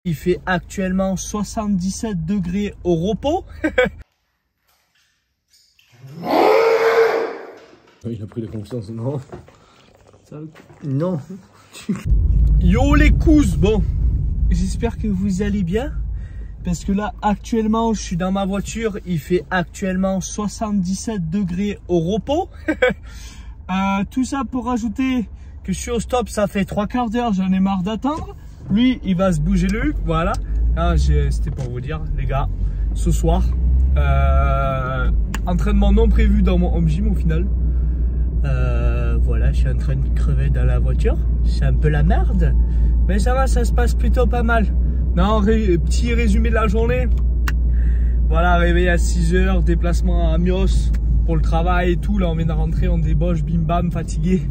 Il fait actuellement 77 degrés au repos. Il a pris la confiance, non? Non. Yo les cousses, bon, j'espère que vous allez bien. Parce que là, actuellement, je suis dans ma voiture. Il fait actuellement 77 degrés au repos. Tout ça pour rajouter que je suis au stop, ça fait 3/4 d'heure, j'en ai marre d'attendre. Lui, il va se bouger le, voilà. C'était pour vous dire, les gars, ce soir, entraînement non prévu dans mon home gym au final. Voilà, je suis en train de crever dans la voiture. C'est un peu la merde, mais ça va, ça se passe plutôt pas mal. Non, petit résumé de la journée. Voilà, réveil à 6 h, déplacement à Amios pour le travail et tout. Là, on vient de rentrer, on débauche, bim bam, fatigué.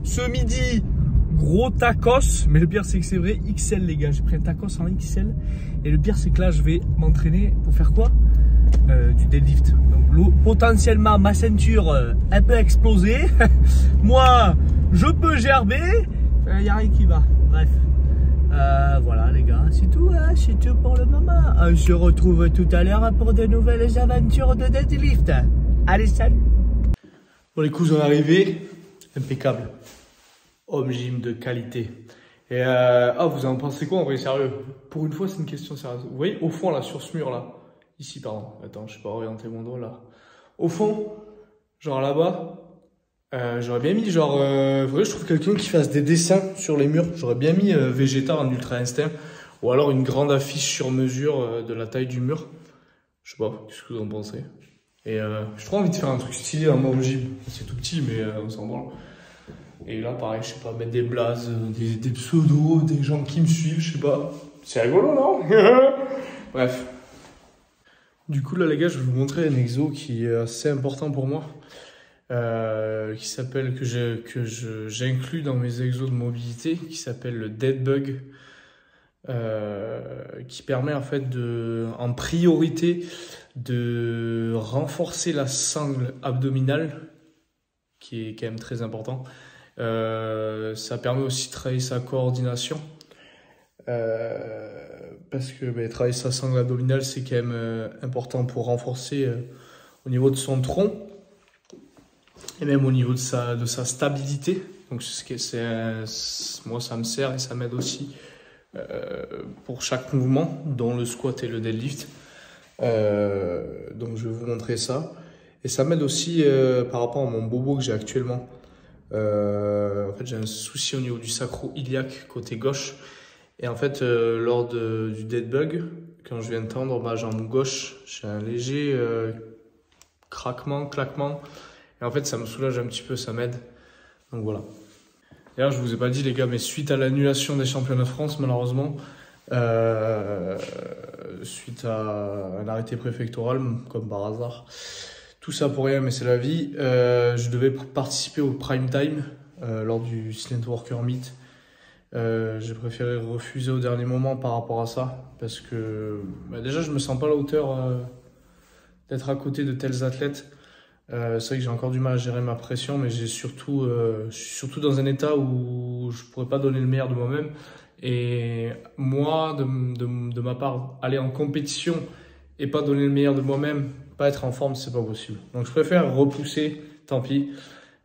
Ce midi, gros tacos. Mais le pire, c'est que c'est vrai, XL, les gars. J'ai pris un tacos en XL. Et le pire, c'est que là, je vais m'entraîner pour faire quoi? Du deadlift. Donc, potentiellement, ma ceinture un peu explosée. Moi, je peux gerber. Il n'y a rien qui va. Bref. Voilà les gars, c'est tout, hein, c'est tout pour le moment. On se retrouve tout à l'heure pour de nouvelles aventures de deadlift. Allez, salut. Bon les coups, on est arrivé. Impeccable. Home gym de qualité. Et vous en pensez quoi en vrai, sérieux? Pour une fois, c'est une question sérieuse. Vous voyez, au fond là, sur ce mur là. Ici, pardon. Attends, je sais pas orienter mon doigt là. Au fond, genre là-bas. J'aurais bien mis genre, vrai, je trouve quelqu'un qui fasse des dessins sur les murs. J'aurais bien mis Vegeta en Ultra Instinct. Ou alors une grande affiche sur mesure de la taille du mur. Je sais pas, qu'est-ce que vous en pensez? Et j'ai trop envie de faire un truc stylé dans mon gym. C'est tout petit, mais on s'en branle. Et là, pareil, je sais pas, mettre des blazes, des pseudos, des gens qui me suivent, je sais pas. C'est rigolo, non? Bref. Du coup, là, les gars, je vais vous montrer un exo qui est assez important pour moi. Qui s'appelle, que j'inclus dans mes exos de mobilité, qui s'appelle le Dead Bug, qui permet en fait en priorité de renforcer la sangle abdominale, qui est quand même très important. Ça permet aussi de travailler sa coordination, parce que travailler sa sangle abdominale, c'est quand même important pour renforcer au niveau de son tronc. Et même au niveau de sa stabilité. Donc moi ça me sert et ça m'aide aussi pour chaque mouvement, dont le squat et le deadlift. Donc je vais vous montrer ça. Et ça m'aide aussi par rapport à mon bobo que j'ai actuellement. En fait j'ai un souci au niveau du sacro-iliaque côté gauche. Et en fait lors du dead bug, quand je viens de tendre ma jambe gauche, j'ai un léger claquement. Et en fait, ça me soulage un petit peu, ça m'aide. Donc voilà. D'ailleurs, je vous ai pas dit, les gars, mais suite à l'annulation des championnats de France, malheureusement, suite à un arrêté préfectoral, comme par hasard, tout ça pour rien, mais c'est la vie, je devais participer au prime time lors du Silent Worker Meet. J'ai préféré refuser au dernier moment par rapport à ça, parce que déjà, je me sens pas à la hauteur d'être à côté de tels athlètes. C'est vrai que j'ai encore du mal à gérer ma pression, mais je suis surtout dans un état où je pourrais pas donner le meilleur de moi-même. Et moi, de ma part, aller en compétition et pas donner le meilleur de moi-même, pas être en forme, c'est pas possible. Donc je préfère repousser, tant pis,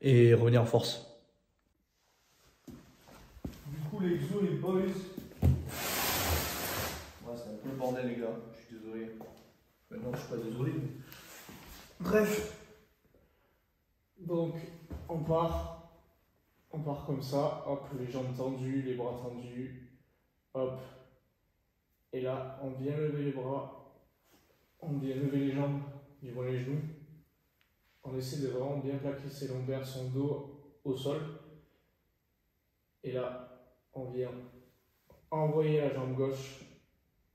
et revenir en force. Du coup, les exos, les boys. Ouais, c'est un peu le bordel, les gars. Je suis désolé. Maintenant, je suis pas désolé. Mais... Bref. Donc, on part comme ça, hop, les jambes tendues, les bras tendus, hop. Et là, on vient lever les bras, on vient lever les jambes, ils vont les genoux. On essaie de vraiment bien plaquer ses lombaires, son dos au sol. Et là, on vient envoyer la jambe gauche,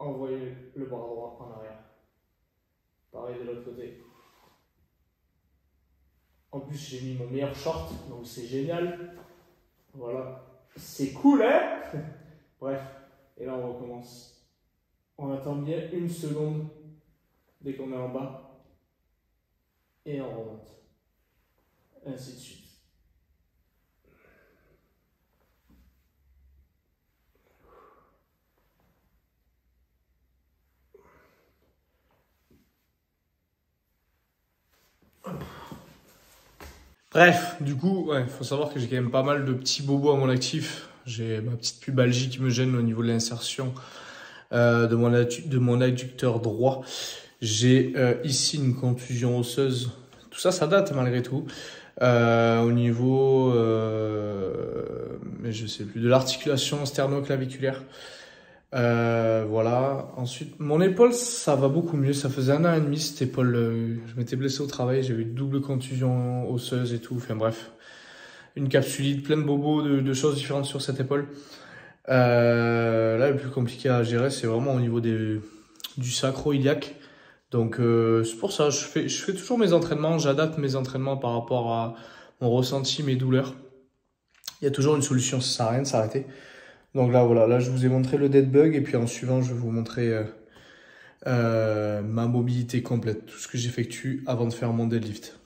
envoyer le bras droit en arrière. Pareil de l'autre côté. En plus, j'ai mis mon meilleur short, donc c'est génial. Voilà. C'est cool, hein? Bref. Et là, on recommence. On attend bien 1 seconde dès qu'on est en bas. Et on remonte. Ainsi de suite. Bref, du coup, ouais, faut savoir que j'ai quand même pas mal de petits bobos à mon actif. J'ai ma petite pubalgie qui me gêne au niveau de l'insertion de mon adducteur droit. J'ai ici une contusion osseuse. Tout ça, ça date malgré tout. Au niveau, mais je sais plus, de l'articulation sternoclaviculaire. Voilà. Ensuite, mon épaule, ça va beaucoup mieux. Ça faisait 1 an et demi, cette épaule. Je m'étais blessé au travail, j'avais une double contusion osseuse et tout. Enfin bref, une capsulite, plein de bobos, de choses différentes sur cette épaule. Là, le plus compliqué à gérer, c'est vraiment au niveau du sacro-iliaque. Donc, c'est pour ça, je fais toujours mes entraînements, j'adapte mes entraînements par rapport à mon ressenti, mes douleurs. Il y a toujours une solution, ça sert à rien de s'arrêter. Donc là, voilà, là, je vous ai montré le dead bug et puis en suivant, je vais vous montrer ma mobilité complète, tout ce que j'effectue avant de faire mon deadlift.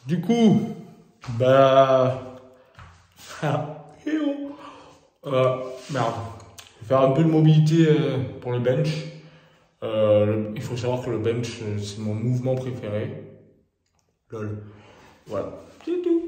Du coup, bah... merde. Je vais faire un peu de mobilité pour le bench. Il faut savoir que le bench, c'est mon mouvement préféré. Lol. Voilà. C'est tout.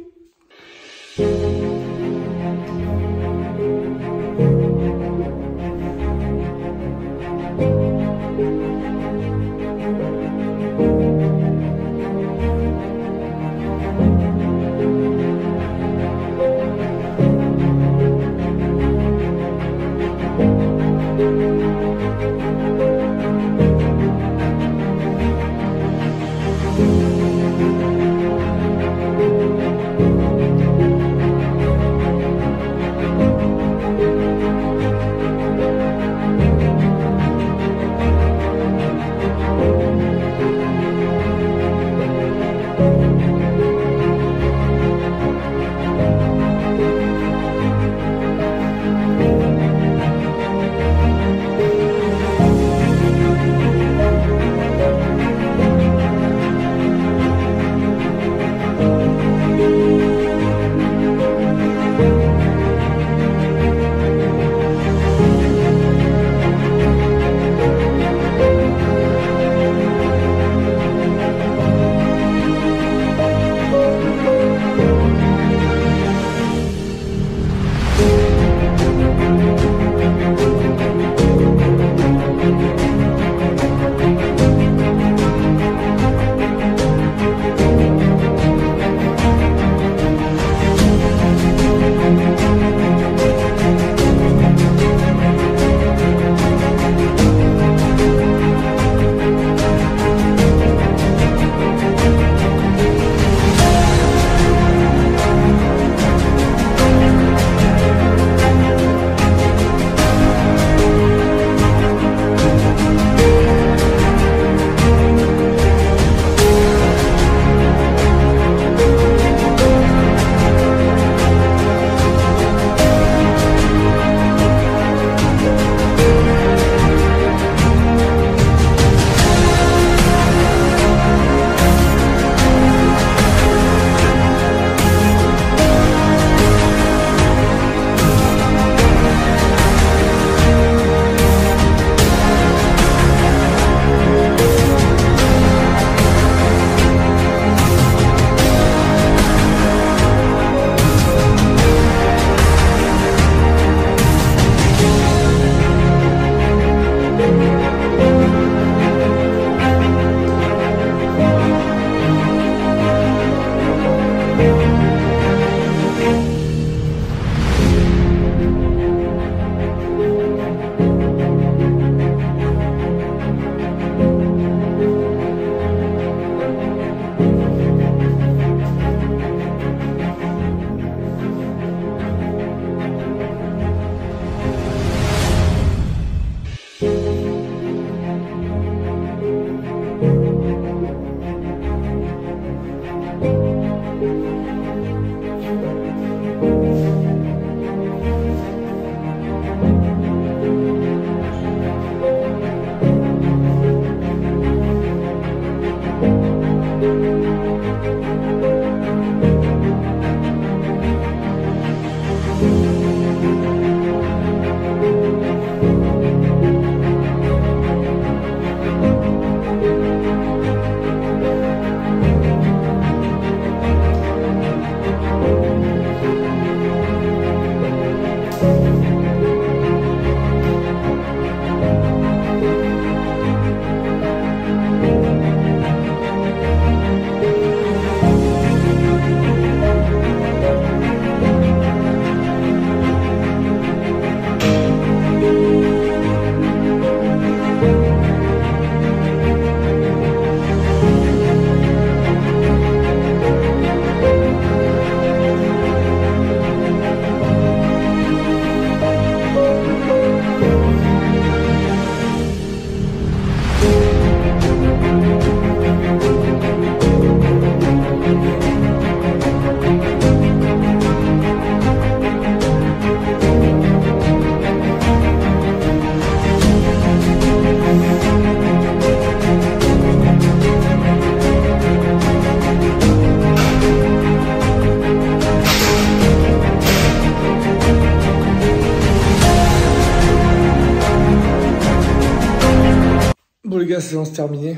Bon les gars, séance terminée.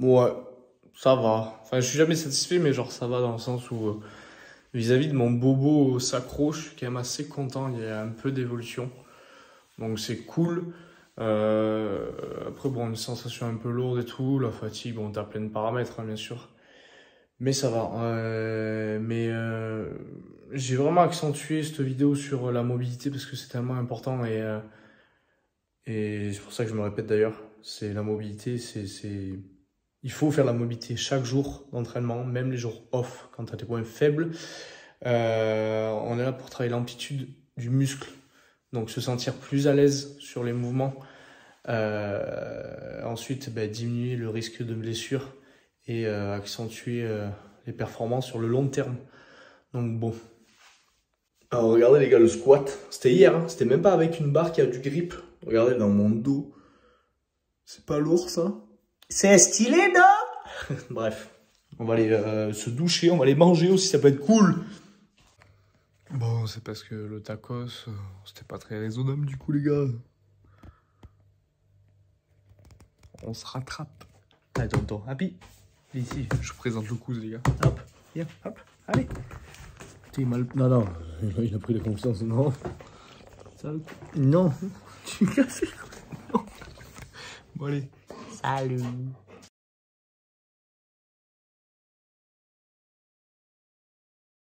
Ouais, ça va. Enfin, je suis jamais satisfait, mais genre ça va dans le sens où vis-à-vis de mon bobo sacro, je suis quand même assez content. Il y a un peu d'évolution, donc c'est cool. Après bon, une sensation un peu lourde et tout, la fatigue, bon t'as plein de paramètres hein, bien sûr, mais ça va. J'ai vraiment accentué cette vidéo sur la mobilité parce que c'est tellement important et c'est pour ça que je me répète d'ailleurs, c'est la mobilité, il faut faire la mobilité chaque jour d'entraînement, même les jours off, quand tu as des points faibles. On est là pour travailler l'amplitude du muscle, donc se sentir plus à l'aise sur les mouvements. Ensuite, diminuer le risque de blessure et accentuer les performances sur le long terme. Donc bon. Alors regardez les gars, le squat, c'était hier, hein, c'était même pas avec une barre qui a du grip. Regardez dans mon dos, c'est pas lourd ça? C'est stylé, non? Bref, on va aller se doucher, on va aller manger aussi, ça peut être cool. Bon, c'est parce que le tacos, c'était pas très raisonnable du coup les gars. On se rattrape. Allez, tonton, happy. Ici. Je vous présente le cousin les gars. Hop, viens, hop, allez. T'es mal. Non, non, il a pris la confiance, non. Salut. Non. Tu casses. Bon allez. Salut.